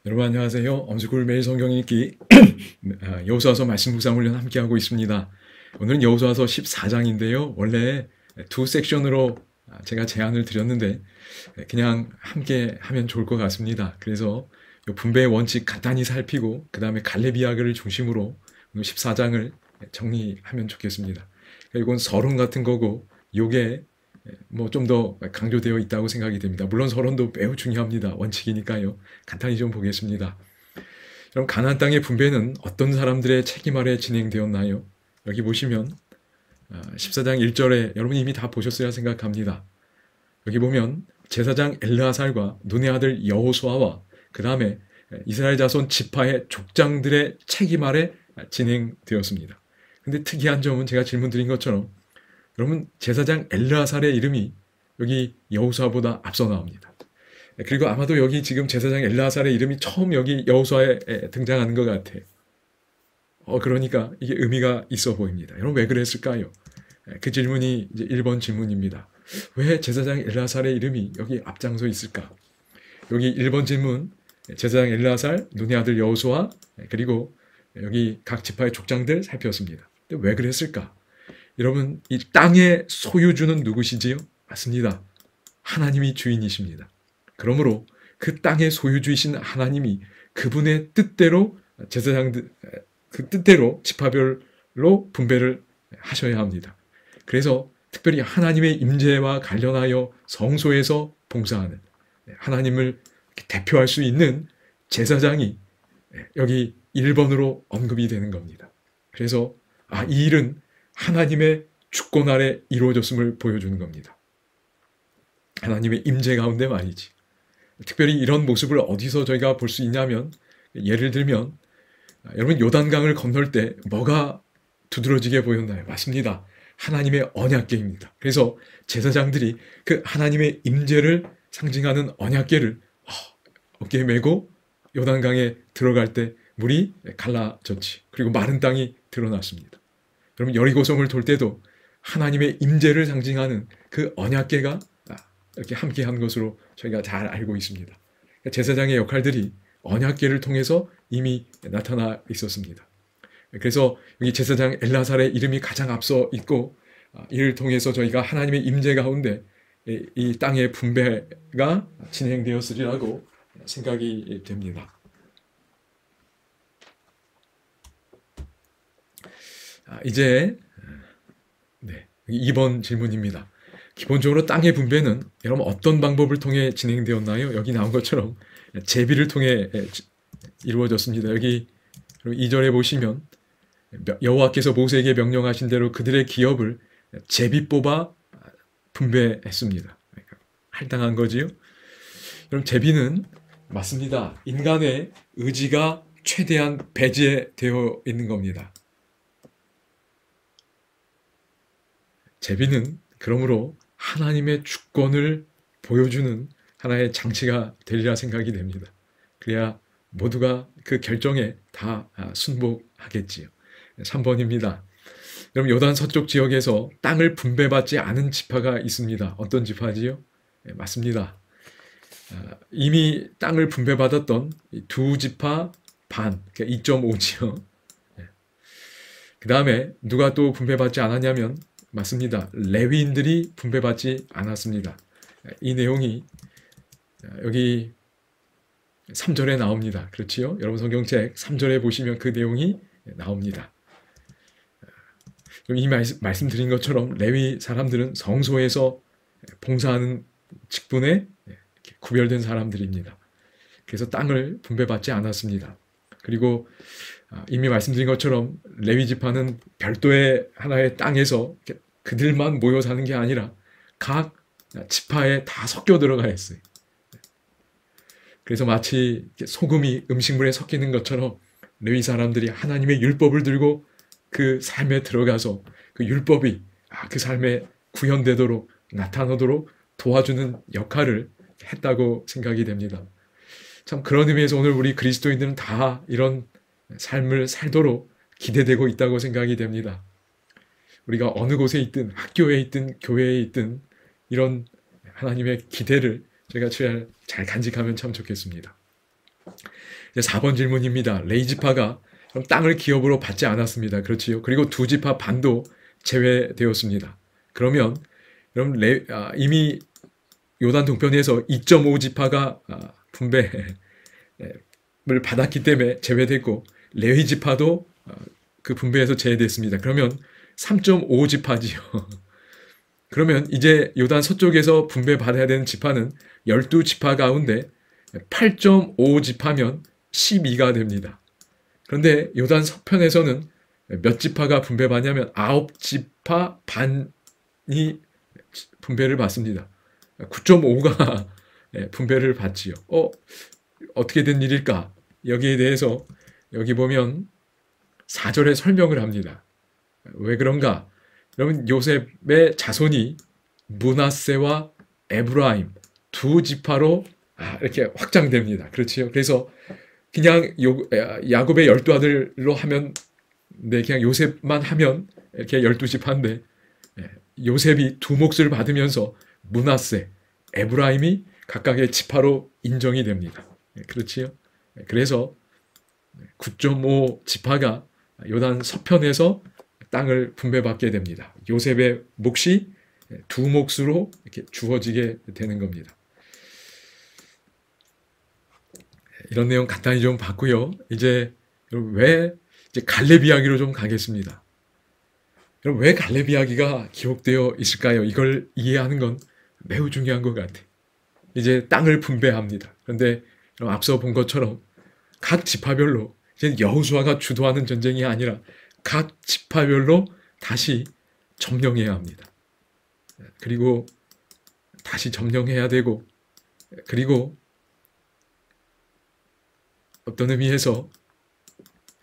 여러분 안녕하세요. 엄지굴 매일 성경 읽기 여호수아서 말씀 묵상 훈련 함께하고 있습니다. 오늘은 여호수아서 14장인데요. 원래 두 섹션으로 제가 제안을 드렸는데 그냥 함께 하면 좋을 것 같습니다. 그래서 분배의 원칙 간단히 살피고 그 다음에 갈렙 이야기를 중심으로 14장을 정리하면 좋겠습니다. 이건 서론 같은 거고 요게 뭐 좀 더 강조되어 있다고 생각이 됩니다. 물론 서론도 매우 중요합니다. 원칙이니까요. 간단히 좀 보겠습니다. 그럼 가나안 땅의 분배는 어떤 사람들의 책임 아래 진행되었나요? 여기 보시면 14장 1절에 여러분 이미 다 보셨어야 생각합니다. 여기 보면 제사장 엘르아살과 눈의 아들 여호수아와 그 다음에 이스라엘 자손 지파의 족장들의 책임 아래 진행되었습니다. 근데 특이한 점은 제가 질문 드린 것처럼 여러분 제사장 엘르아살의 이름이 여기 여호수아보다 앞서 나옵니다. 그리고 아마도 여기 지금 제사장 엘르아살의 이름이 처음 여기 여호수아에 등장하는 것 같아요. 그러니까 이게 의미가 있어 보입니다. 여러분 왜 그랬을까요? 그 질문이 이제 1번 질문입니다. 왜 제사장 엘르아살의 이름이 여기 앞장서 있을까? 여기 1번 질문, 제사장 엘르아살, 눈의 아들 여호수아, 그리고 여기 각 지파의 족장들 살폈습니다. 근데 왜 그랬을까? 여러분 이 땅의 소유주는 누구시지요? 맞습니다. 하나님이 주인이십니다. 그러므로 그 땅의 소유주이신 하나님이 그분의 뜻대로 제사장들 그 뜻대로 지파별로 분배를 하셔야 합니다. 그래서 특별히 하나님의 임재와 관련하여 성소에서 봉사하는 하나님을 대표할 수 있는 제사장이 여기 1번으로 언급이 되는 겁니다. 그래서 이 일은 하나님의 주권 아래 이루어졌음을 보여주는 겁니다. 하나님의 임재 가운데 말이지. 특별히 이런 모습을 어디서 저희가 볼 수 있냐면 예를 들면 여러분 요단강을 건널 때 뭐가 두드러지게 보였나요? 맞습니다. 하나님의 언약궤입니다. 그래서 제사장들이 그 하나님의 임재를 상징하는 언약궤를 어깨에 메고 요단강에 들어갈 때 물이 갈라졌지. 그리고 마른 땅이 드러났습니다. 여러분 여리고성을 돌 때도 하나님의 임재를 상징하는 그 언약궤가 이렇게 함께한 것으로 저희가 잘 알고 있습니다. 제사장의 역할들이 언약궤를 통해서 이미 나타나 있었습니다. 그래서 여기 제사장 엘르아살의 이름이 가장 앞서 있고 이를 통해서 저희가 하나님의 임재 가운데 이 땅의 분배가 진행되었으리라고 생각이 됩니다. 이제 2번 질문입니다. 기본적으로 땅의 분배는 여러분 어떤 방법을 통해 진행되었나요? 여기 나온 것처럼 제비를 통해 이루어졌습니다. 여기 2절에 보시면 여호와께서 모세에게 명령하신 대로 그들의 기업을 제비 뽑아 분배했습니다. 그러니까 할당한 거지요. 여러분 제비는 맞습니다. 인간의 의지가 최대한 배제되어 있는 겁니다. 제비는 그러므로 하나님의 주권을 보여주는 하나의 장치가 되리라 생각이 됩니다. 그래야 모두가 그 결정에 다 순복하겠지요. 3번입니다. 여러분 요단 서쪽 지역에서 땅을 분배받지 않은 지파가 있습니다. 어떤 지파지요? 맞습니다. 이미 땅을 분배받았던 두 지파 반, 그러니까 2.5지요. 그 다음에 누가 또 분배받지 않았냐면 맞습니다. 레위인들이 분배받지 않았습니다. 이 내용이 여기 3절에 나옵니다. 그렇지요? 여러분 성경책 3절에 보시면 그 내용이 나옵니다. 이 말씀드린 것처럼 레위 사람들은 성소에서 봉사하는 직분에 구별된 사람들입니다. 그래서 땅을 분배받지 않았습니다. 그리고 이미 말씀드린 것처럼 레위 지파는 별도의 하나의 땅에서 그들만 모여 사는 게 아니라 각 지파에 다 섞여 들어가 있어요. 그래서 마치 소금이 음식물에 섞이는 것처럼 레위 사람들이 하나님의 율법을 들고 그 삶에 들어가서 그 율법이 그 삶에 구현되도록 나타나도록 도와주는 역할을 했다고 생각이 됩니다. 참 그런 의미에서 오늘 우리 그리스도인들은 다 이런 삶을 살도록 기대되고 있다고 생각이 됩니다. 우리가 어느 곳에 있든 학교에 있든 교회에 있든 이런 하나님의 기대를 제가 잘 간직하면 참 좋겠습니다. 이제 4번 질문입니다. 레위 지파가 그럼 땅을 기업으로 받지 않았습니다. 그렇지요. 그리고 두 지파 반도 제외되었습니다. 그러면 이미 요단 동편에서 2.5 지파가 분배를 받았기 때문에 제외됐고 레위 지파도 그 분배에서 제외됐습니다. 그러면 3.5 지파지요. 그러면 이제 요단 서쪽에서 분배받아야 되는 지파는 12지파 가운데 8.5 지파면 12가 됩니다. 그런데 요단 서편에서는 몇 지파가 분배받냐면 9지파 반이 분배를 받습니다. 9.5가 분배를 받지요. 어떻게 된 일일까? 여기에 대해서 여기 보면 4절에 설명을 합니다. 왜 그런가? 여러분 요셉의 자손이 므낫세와 에브라임 두 지파로 이렇게 확장됩니다. 그렇지요. 그래서 그냥 야곱의 12아들로 하면 그냥 요셉만 하면 이렇게 12지파인데 요셉이 두 몫을 받으면서 므낫세, 에브라임이 각각의 지파로 인정이 됩니다. 그렇지요. 그래서 9.5 지파가 요단 서편에서 땅을 분배받게 됩니다. 요셉의 몫이 두 몫으로 이렇게 주어지게 되는 겁니다. 이런 내용 간단히 좀 봤고요. 이제 갈렙 이야기로 좀 가겠습니다. 여러분 왜 갈렙 이야기가 기록되어 있을까요? 이걸 이해하는 건 매우 중요한 것 같아요. 이제 땅을 분배합니다. 그런데 앞서 본 것처럼 각 지파별로 이제 여호수아가 주도하는 전쟁이 아니라 각 지파별로 다시 점령해야 합니다. 그리고 다시 점령해야 되고 그리고 어떤 의미에서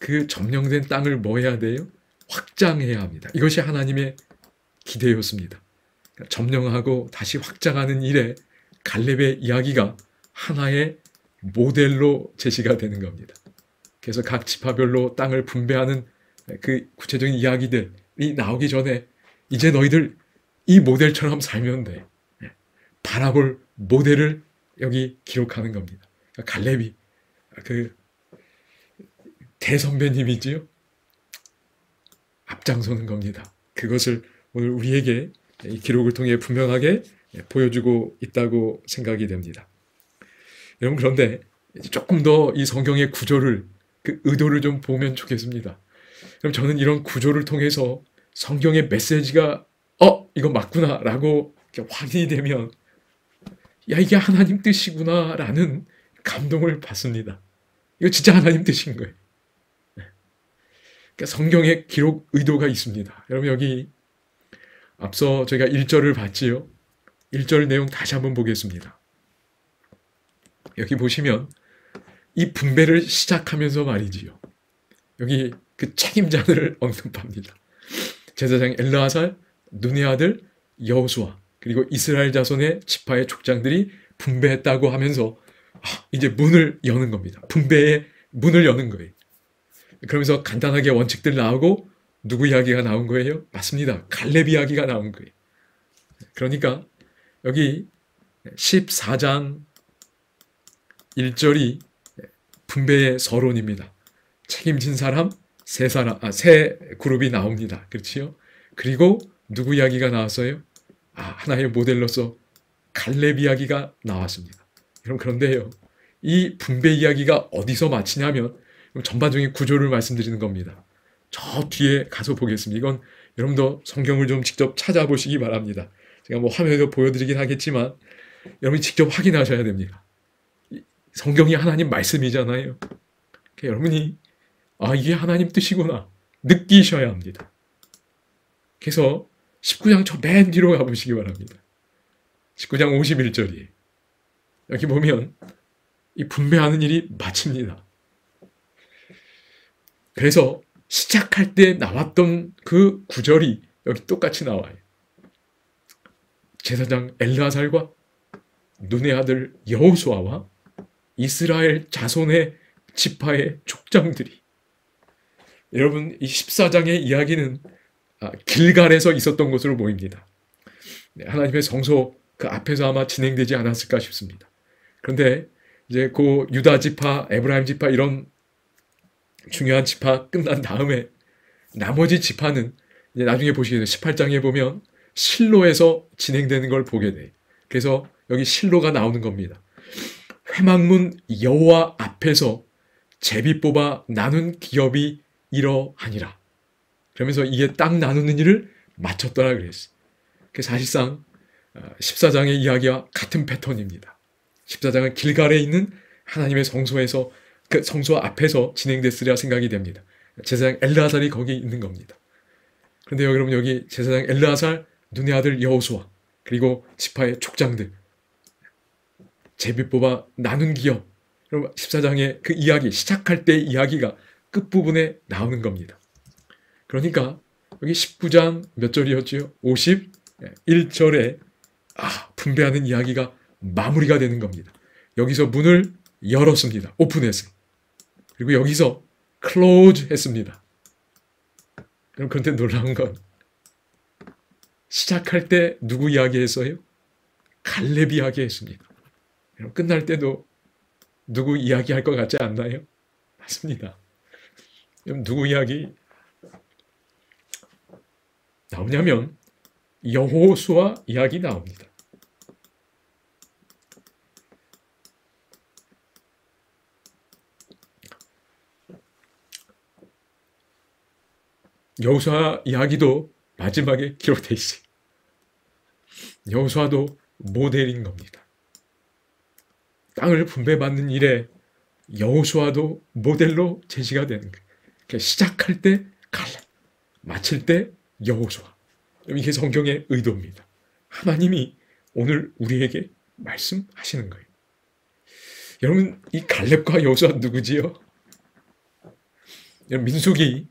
그 점령된 땅을 뭐 해야 돼요? 확장해야 합니다. 이것이 하나님의 기대였습니다. 점령하고 다시 확장하는 일에 갈렙의 이야기가 하나의 모델로 제시가 되는 겁니다. 그래서 각 지파별로 땅을 분배하는 그 구체적인 이야기들이 나오기 전에 이제 너희들 이 모델처럼 살면 돼. 바라볼 모델을 여기 기록하는 겁니다. 갈렙이 그 대선배님이지요. 앞장서는 겁니다. 그것을 오늘 우리에게 이 기록을 통해 분명하게 보여주고 있다고 생각이 됩니다. 여러분 그런데 조금 더 이 성경의 구조를 그 의도를 좀 보면 좋겠습니다. 그럼 저는 이런 구조를 통해서 성경의 메시지가 이거 맞구나 라고 확인이 되면 야 이게 하나님 뜻이구나 라는 감동을 받습니다. 이거 진짜 하나님 뜻인 거예요. 그러니까 성경의 기록 의도가 있습니다. 여러분 여기 앞서 저희가 1절을 봤지요. 1절 내용 다시 한번 보겠습니다. 여기 보시면 이 분배를 시작하면서 말이지요. 여기 그 책임자들을 언급합니다. 제사장 엘르아살, 눈의 아들 여호수아 그리고 이스라엘 자손의 지파의 족장들이 분배했다고 하면서 이제 문을 여는 겁니다. 분배의 문을 여는 거예요. 그러면서 간단하게 원칙들 나오고 누구 이야기가 나온 거예요? 맞습니다. 갈렙 이야기가 나온 거예요. 그러니까 여기 14장 1절이 분배의 서론입니다. 책임진 사람, 세 그룹이 나옵니다. 그렇지요? 그리고 누구 이야기가 나왔어요? 하나의 모델로서 갈렙 이야기가 나왔습니다. 여러분 그런데요. 이 분배 이야기가 어디서 마치냐면 전반적인 구조를 말씀드리는 겁니다. 저 뒤에 가서 보겠습니다. 이건 여러분도 성경을 좀 직접 찾아보시기 바랍니다. 제가 화면에서 보여드리긴 하겠지만 여러분이 직접 확인하셔야 됩니다. 성경이 하나님 말씀이잖아요. 여러분이 이게 하나님 뜻이구나 느끼셔야 합니다. 그래서 19장 저 맨 뒤로 가보시기 바랍니다. 19장 51절이에요. 여기 보면 이 분배하는 일이 마칩니다. 그래서 시작할 때 나왔던 그 구절이 여기 똑같이 나와요. 제사장 엘르아살과 눈의 아들 여호수아와 이스라엘 자손의 지파의 족장들이 여러분 이 14장의 이야기는 길갈에서 있었던 것으로 보입니다. 하나님의 성소 그 앞에서 아마 진행되지 않았을까 싶습니다. 그런데 이제 그 유다 지파, 에브라임 지파 이런 중요한 지파 끝난 다음에 나머지 지파는 이제 나중에 보시게 돼요. 18장에 보면 실로에서 진행되는 걸 보게 돼요. 그래서 여기 실로가 나오는 겁니다. 회막문 여호와 앞에서 제비 뽑아 나눈 기업이 이러하니라. 그러면서 이게 땅 나누는 일을 마쳤더라 그랬어요. 사실상 14장의 이야기와 같은 패턴입니다. 14장은 길갈에 있는 하나님의 성소에서 그 성소 앞에서 진행됐으리라 생각이 됩니다. 제사장 엘르아살이 거기 있는 겁니다. 그런데 여러분 여기 제사장 엘르아살, 눈의 아들 여호수아, 그리고 지파의 족장들, 제비 뽑아 나눈 기업. 여러분 14장의 그 이야기, 시작할 때 이야기가 끝부분에 나오는 겁니다. 그러니까 여기 19장 몇 절이었지요? 51절에 분배하는 이야기가 마무리가 되는 겁니다. 여기서 문을 열었습니다. 오픈했어요. 그리고 여기서 클로즈 했습니다. 그런데 놀라운 건 시작할 때 누구 이야기했어요? 갈렙 이야기했습니다. 끝날 때도 누구 이야기할 것 같지 않나요? 맞습니다. 누구 이야기 나오냐면 여호수아 이야기 나옵니다. 여호수아 이야기도 마지막에 기록되어 있어요. 여호수아도 모델인 겁니다. 땅을 분배받는 일에 여호수아도 모델로 제시가 되는 거예요. 그러니까 시작할 때 갈렙, 마칠 때 여호수아. 이게 성경의 의도입니다. 하나님이 오늘 우리에게 말씀하시는 거예요. 여러분 이 갈렙과 여호수아 누구지요? 민수기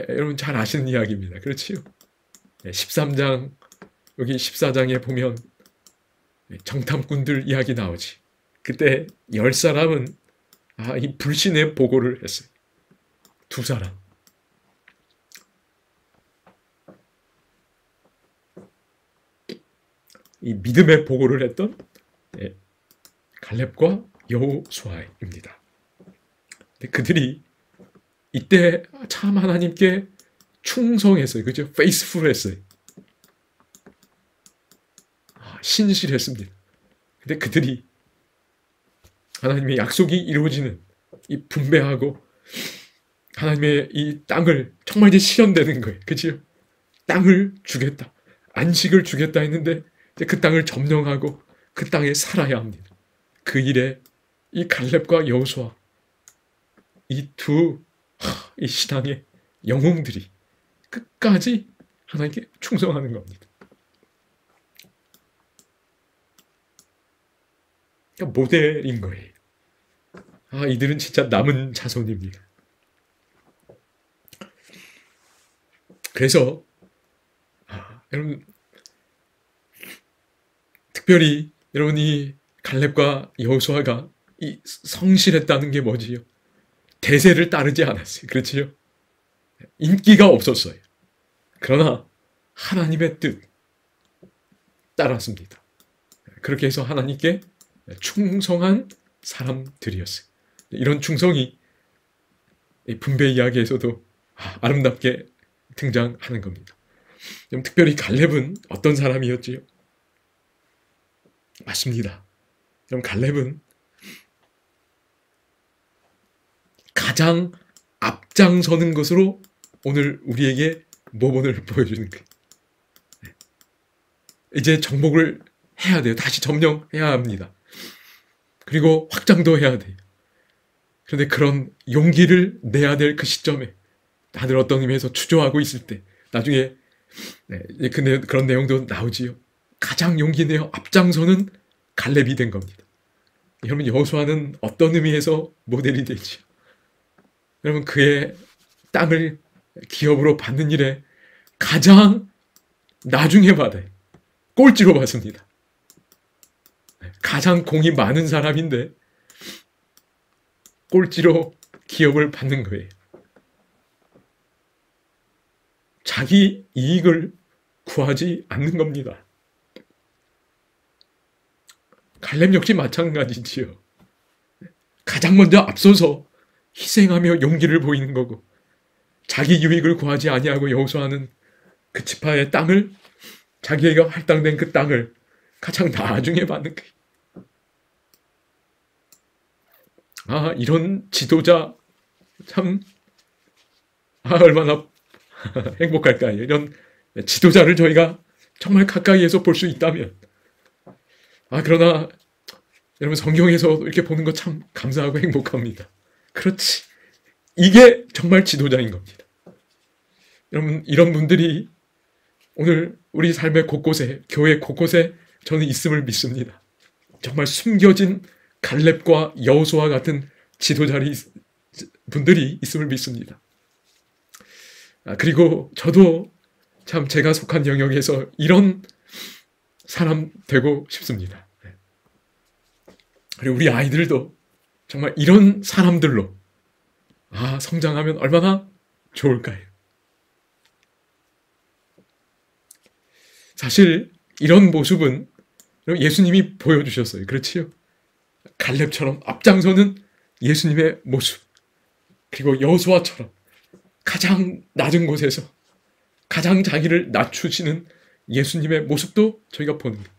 여러분 잘 아시는 이야기입니다. 그렇지요? 13장 여기 14장에 보면 정탐꾼들 이야기 나오지. 그때 10사람은 이 불신의 보고를 했어요. 2사람. 이 믿음의 보고를 했던 갈렙과 여호수아입니다. 그들이 이때 참 하나님께 충성했어요. 그죠? 페이스풀했어요. 신실했습니다. 근데 그들이 하나님의 약속이 이루어지는 이 분배하고 하나님의 이 땅을 정말 이제 실현되는 거예요. 그죠? 땅을 주겠다. 안식을 주겠다 했는데 이제 그 땅을 점령하고 그 땅에 살아야 합니다. 그 일에 이 갈렙과 여호수아 이 이 신앙의 영웅들이 끝까지 하나님께 충성하는 겁니다. 그러니까 모델인 거예요. 이들은 진짜 남은 자손입니다. 그래서 여러분 특별히 여러분이 갈렙과 여호수아가 이 성실했다는 게 뭐지요? 대세를 따르지 않았어요. 그렇지요? 인기가 없었어요. 그러나 하나님의 뜻 따랐습니다. 그렇게 해서 하나님께 충성한 사람들이었어요. 이런 충성이 분배 이야기에서도 아름답게 등장하는 겁니다. 특별히 갈렙은 어떤 사람이었지요? 맞습니다. 그럼 갈렙은 가장 앞장서는 것으로 오늘 우리에게 모본을 보여주는 거예요. 이제 정복을 해야 돼요. 다시 점령해야 합니다. 그리고 확장도 해야 돼요. 그런데 그런 용기를 내야 될 그 시점에 다들 어떤 의미에서 추조하고 있을 때 나중에 그런 내용도 나오지요. 가장 용기 내어 앞장서는 갈렙이 된 겁니다. 여러분 여호수아는 어떤 의미에서 모델이 되죠? 여러분 그의 땅을 기업으로 받는 일에 가장 나중에 받아요. 꼴찌로 받습니다. 가장 공이 많은 사람인데 꼴찌로 기업을 받는 거예요. 자기 이익을 구하지 않는 겁니다. 갈렙 역시 마찬가지지요. 가장 먼저 앞서서 희생하며 용기를 보이는 거고, 자기 유익을 구하지 아니하고 여호수아는 그 지파의 땅을, 자기가 할당된 그 땅을 가장 나중에 받는 거예요. 이런 지도자 참 얼마나 행복할까요? 이런 지도자를 저희가 정말 가까이에서 볼 수 있다면. 그러나 여러분, 성경에서 이렇게 보는 거 참 감사하고 행복합니다. 그렇지, 이게 정말 지도자인 겁니다. 여러분, 이런 분들이 오늘 우리 삶의 곳곳에, 교회 곳곳에 저는 있음을 믿습니다. 정말 숨겨진 갈렙과 여호수아 같은 분들이 있음을 믿습니다. 그리고 저도 참 제가 속한 영역에서 이런 사람 되고 싶습니다. 그리고 우리 아이들도 정말 이런 사람들로 성장하면 얼마나 좋을까요? 사실 이런 모습은 예수님이 보여주셨어요. 그렇지요? 갈렙처럼 앞장서는 예수님의 모습, 그리고 여호수아처럼 가장 낮은 곳에서 가장 자기를 낮추시는 예수님의 모습도 저희가 보는 거예요.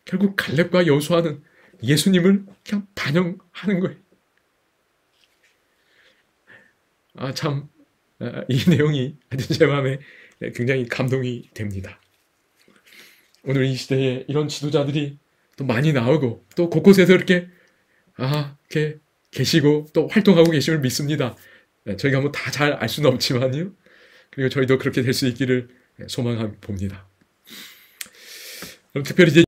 결국 갈렙과 여호수아는 예수님을 그냥 반영하는 거예요. 이 내용이 제 마음에 굉장히 감동이 됩니다. 오늘 이 시대에 이런 지도자들이 또 많이 나오고 또 곳곳에서 이렇게 계시고 또 활동하고 계심을 믿습니다. 저희가 뭐 다 잘 알 수는 없지만요. 그리고 저희도 그렇게 될 수 있기를 소망해 봅니다. 특별히 이제